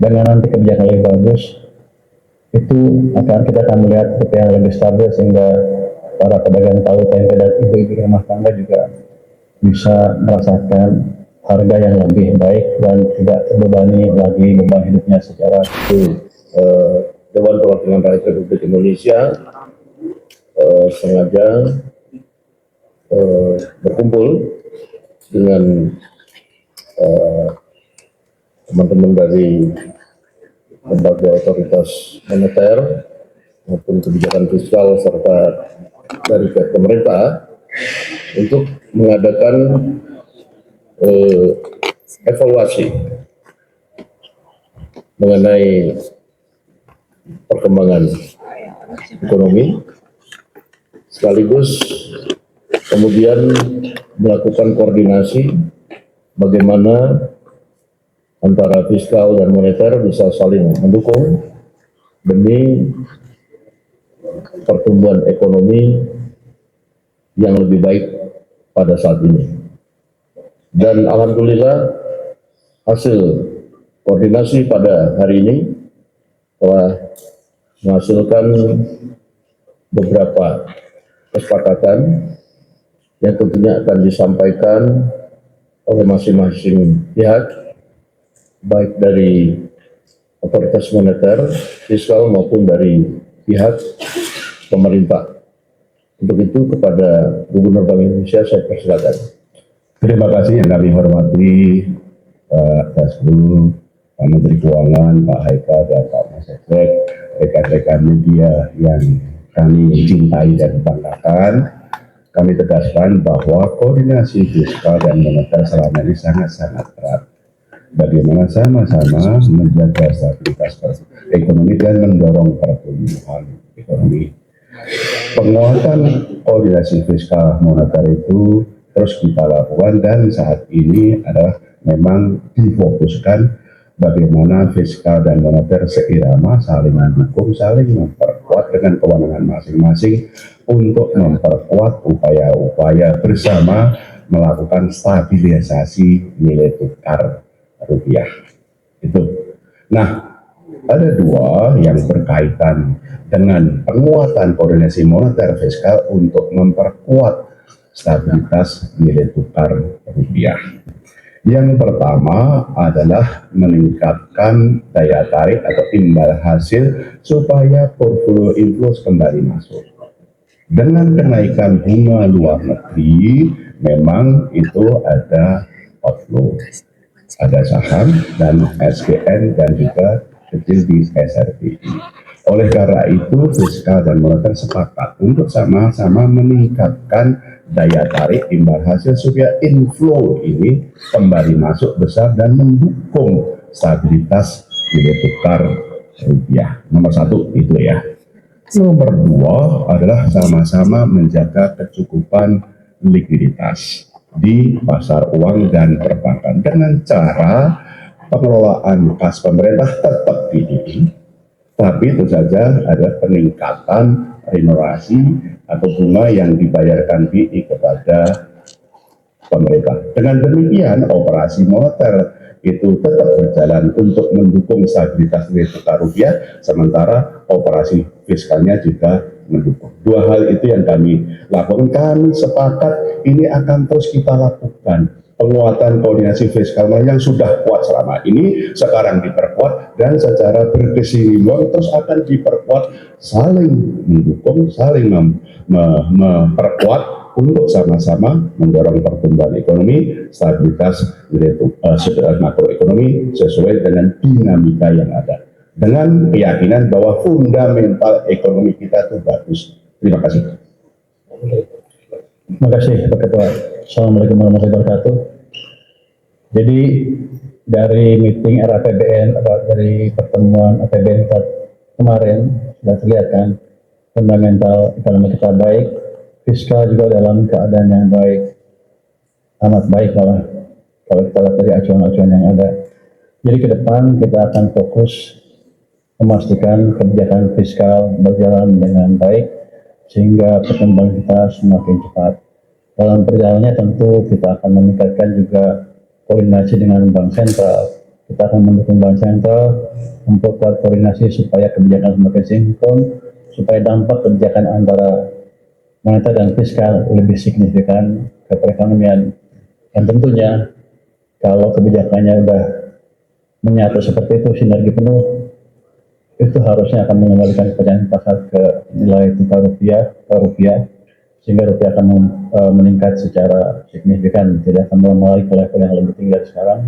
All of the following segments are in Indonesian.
dengan nanti kebijakan lebih bagus, itu kita akan melihat seperti yang lebih stabil sehingga para pedagang tahu tempe dan ibu-ibu rumah tangga juga bisa merasakan harga yang lebih baik dan tidak terbebani lagi beban hidupnya secara Dewan Perwakilan Rakyat Republik Indonesia sengaja berkumpul dengan teman-teman dari lembaga otoritas moneter maupun kebijakan fiskal serta dari pihak pemerintah untuk mengadakan evaluasi mengenai perkembangan ekonomi, sekaligus kemudian melakukan koordinasi bagaimana antara fiskal dan moneter bisa saling mendukung demi pertumbuhan ekonomi yang lebih baik pada saat ini. Dan alhamdulillah hasil koordinasi pada hari ini telah menghasilkan beberapa kesepakatan yang tentunya akan disampaikan oleh masing-masing pihak, baik dari otoritas moneter, fiskal maupun dari pihak pemerintah. Untuk itu kepada Gubernur Bank Indonesia saya persilakan. Terima kasih yang kami hormati Pak Dasbul, Pak Menteri Keuangan, Pak Haikal, dan Pak Masek, rekan-rekan media yang kami cintai dan banggakan. Kami tegaskan bahwa koordinasi fiskal dan moneter selama ini sangat-sangat erat. Bagaimana sama-sama menjaga stabilitas ekonomi dan mendorong pertumbuhan ekonomi. Penguatan koordinasi fiskal moneter itu terus kita lakukan dan saat ini adalah memang difokuskan bagaimana fiskal dan moneter seirama, saling mendukung, saling memperkuat dengan kewenangan masing-masing untuk memperkuat upaya-upaya bersama melakukan stabilisasi nilai tukar rupiah. Itu. Nah, ada dua yang berkaitan dengan penguatan koordinasi moneter fiskal untuk memperkuat stabilitas nilai tukar rupiah. Yang pertama adalah meningkatkan daya tarik atau imbal hasil supaya portfolio inflows kembali masuk. Dengan kenaikan bunga luar negeri, memang itu ada outflow. Ada saham dan SGN dan juga kecil di SRBI. Oleh karena itu, fiskal dan moneter sepakat untuk sama-sama meningkatkan daya tarik imbal hasil supaya inflow ini kembali masuk besar dan mendukung stabilitas nilai tukar rupiah. Nomor satu itu ya. Nomor dua adalah sama-sama menjaga kecukupan likuiditas di pasar uang dan perbankan dengan cara pengelolaan kas pemerintah tetap tinggi, tapi itu saja ada peningkatan remunerasi atau bunga yang dibayarkan BI kepada pemerintah. Dengan demikian operasi moneter itu tetap berjalan untuk mendukung stabilitas nilai tukar rupiah, sementara operasi fiskalnya juga mendukung. Dua hal itu yang kami lakukan. Kami sepakat ini akan terus kita lakukan. Penguatan koordinasi fiskal yang sudah kuat selama ini sekarang diperkuat dan secara berkesinambungan terus akan diperkuat, saling mendukung, saling memperkuat untuk sama-sama mendorong pertumbuhan ekonomi, stabilitas nilai makroekonomi sesuai dengan dinamika yang ada. Dengan keyakinan bahwa fundamental ekonomi kita itu bagus. Terima kasih. Terima kasih Pak Ketua. Assalamualaikum warahmatullahi wabarakatuh. Jadi dari meeting RAPBN atau dari pertemuan APBN kemarin sudah terlihat kan fundamental ekonomi kita baik, fiskal juga dalam keadaan yang baik, amat baik malah kalau kita lihat dari acuan-acuan yang ada. Jadi ke depan kita akan fokus memastikan kebijakan fiskal berjalan dengan baik sehingga perkembangan kita semakin cepat. Dalam perjalanannya tentu kita akan meningkatkan juga koordinasi dengan bank sentral, Kita akan mendukung Bank Sentral memperkuat koordinasi supaya kebijakan semakin sinkron, supaya dampak kebijakan antara moneter dan fiskal lebih signifikan ke perekonomian. Dan tentunya kalau kebijakannya sudah menyatu seperti itu, sinergi penuh, itu harusnya akan mengembalikan kepercayaan pasar ke nilai tukar rupiah, sehingga rupiah akan meningkat secara signifikan, tidak akan mengalami ke level yang lebih tinggi dari sekarang.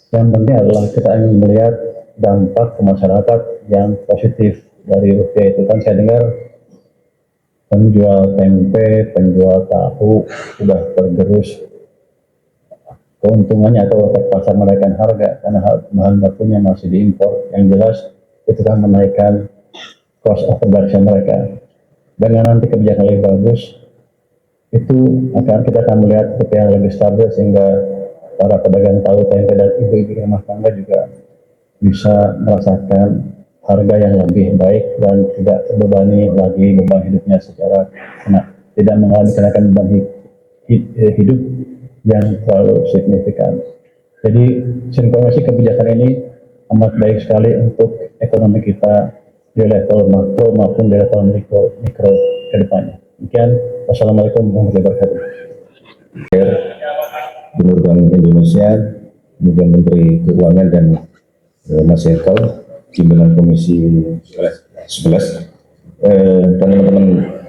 Yang penting adalah kita ingin melihat dampak ke masyarakat yang positif dari rupiah itu. Kan saya dengar penjual tempe, penjual tahu sudah tergerus keuntungannya atau terpaksa menaikkan harga karena bahan bakunya masih diimpor. Yang jelas itu kan menaikkan cost of production mereka. Dengan nanti kebijakan lebih bagus, itu kita akan melihat rupiah yang lebih stabil sehingga para pedagang tahu, tempe dan ibu-ibu rumah tangga juga bisa merasakan harga yang lebih baik dan tidak terbebani lagi beban hidupnya secara tidak mengalami kenaikan beban hidup yang terlalu signifikan. Jadi sinkronisasi kebijakan ini amat baik sekali untuk ekonomi kita di level makro maupun di level mikro ke depannya. Demikian, wassalamualaikum warahmatullahi wabarakatuh. Gubernur Bank Indonesia, kemudian Menteri Keuangan dan Mas Eko, pimpinan Komisi 11, dan teman-teman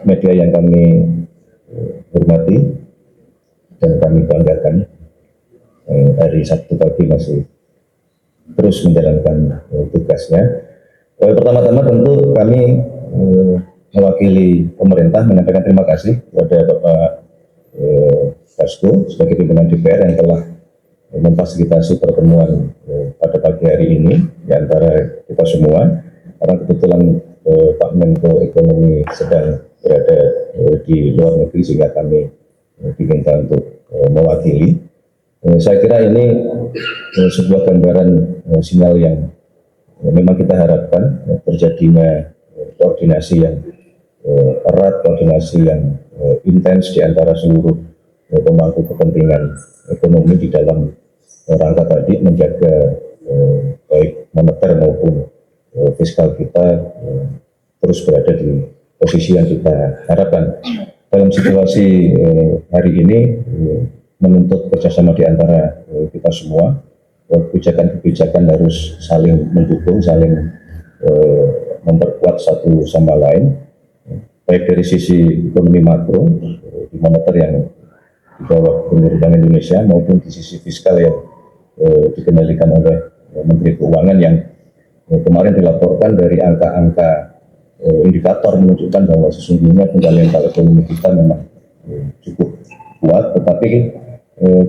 media yang kami hormati dan kami banggakan, hari Sabtu pagi masih terus menjalankan tugasnya. Pertama-tama tentu kami mewakili pemerintah menyampaikan terima kasih kepada Bapak Dasko sebagai pimpinan DPR yang telah memfasilitasi pertemuan pada pagi hari ini di antara kita semua, karena kebetulan Pak Menko Ekonomi sedang berada di luar negeri sehingga kami diminta untuk mewakili. Saya kira ini sebuah gambaran sinyal yang memang kita harapkan terjadinya koordinasi yang erat, koordinasi yang intens di antara seluruh pemangku kepentingan ekonomi di dalam rangka tadi menjaga baik moneter maupun fiskal kita terus berada di posisi yang kita harapkan. Dalam situasi hari ini menuntut kerjasama di antara kita semua, kebijakan-kebijakan harus saling mendukung, saling memperkuat satu sama lain, baik dari sisi ekonomi makro, di moneter yang di bawah Gubernur Bank Indonesia maupun di sisi fiskal yang dikendalikan oleh Menteri Keuangan yang kemarin dilaporkan dari angka-angka indikator menunjukkan bahwa sesungguhnya fundamental ekonomi kita memang cukup kuat, tetapi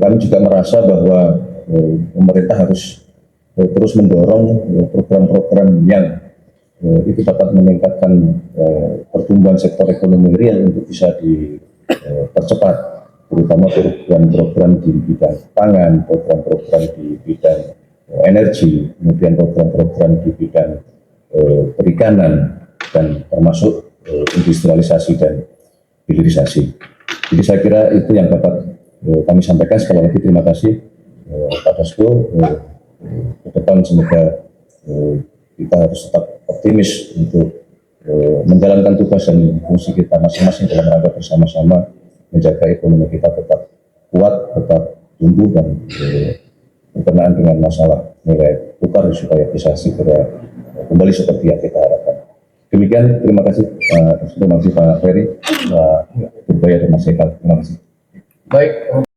kami juga merasa bahwa pemerintah harus terus mendorong program-program yang itu dapat meningkatkan pertumbuhan sektor ekonomi real untuk bisa dipercepat, terutama program-program di bidang pangan, program-program di bidang energi, kemudian program-program di bidang perikanan, dan termasuk industrialisasi dan hilirisasi. Jadi saya kira itu yang dapat kami sampaikan. Sekali lagi terima kasih Pak Dasko. Ke depan semoga kita harus tetap optimis untuk menjalankan tugas dan fungsi kita masing-masing dalam rangka bersama-sama menjaga ekonomi kita tetap kuat, tetap tumbuh dan berkenaan dengan masalah nilai tukar supaya bisa segera kembali seperti yang kita harapkan. Demikian, terima kasih Pak Ferry, Pak Burbaya dan Mas Eka. Terima kasih. Baik.